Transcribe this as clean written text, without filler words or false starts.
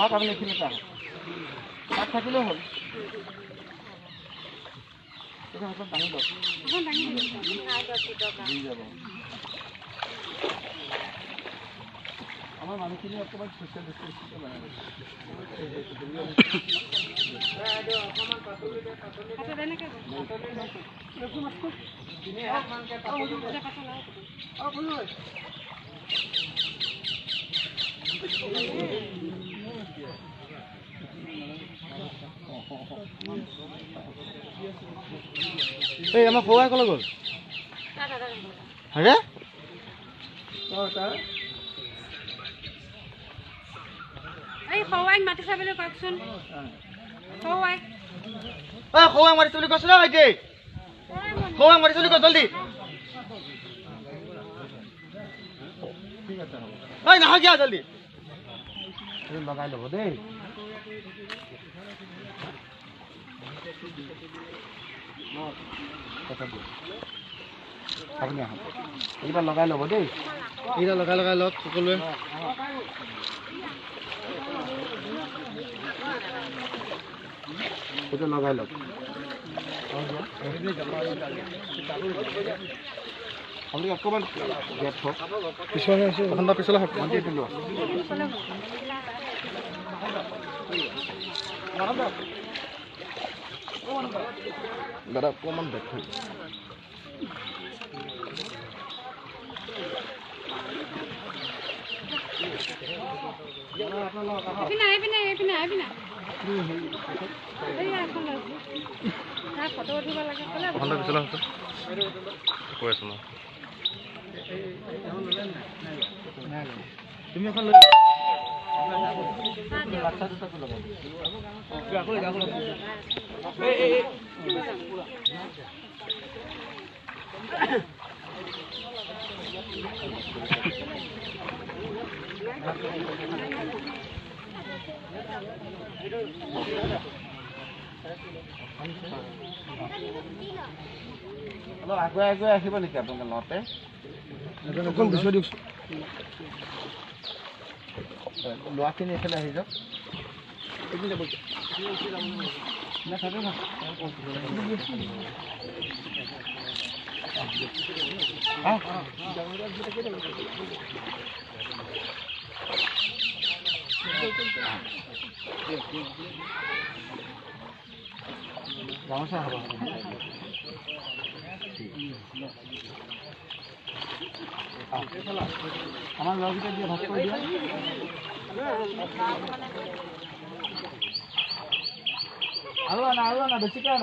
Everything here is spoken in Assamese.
আপনি লিখিলে তাক থাকিলেও হ'ল দাঙি দিয়ক আমাৰ মানুহখিনি অকণমান ছ'চিয়েল ডিষ্টেন্সিংটো বনাই এই আমাৰ খোৱাই ক'লৈ গ'ল হৰে এই খোৱাইক মাতিছা বুলি কওকচোন খোৱাই খোৱাই মাতিছে বুলি কৈছে ন ভাইটি খোৱাই মাতিছে বুলি কৈ জলদি ঠিক আছে হ'ব নহয় কিয় জলদি লগাই ল'ব দেই আপুনি আহক এইকেইটা লগাই ল'ব দেই এইকেইটা লগাই লওক সকলোৱে এইটো লগাই লওক আপুনি অকণমান গেপ হওক পিছলৈ আছে ঠাণ্ডা পিছলৈ হওক মাটি এইটো লোৱা দাদা অকণমান বেক হৈ ফটো উঠিব লাগে ঠাণ্ডা পিছলৈ হৈছে কৈ আছো মই তুমি এখন লৈ বাচ্চা দুটাকো লগাই অলপ আগুৱাই আগুৱাই আহিব নেকি আপোনালোকে লওঁতে অকণ বিচাৰি দিয়কচোন ল'ৰাখিনি এইফালে আহি যাওক গামোচা হ'ব আমাৰ ল'ৰাকেইটা দিয়ে ভাত কৰি দিয়া আৰু আনা বেছিকৈ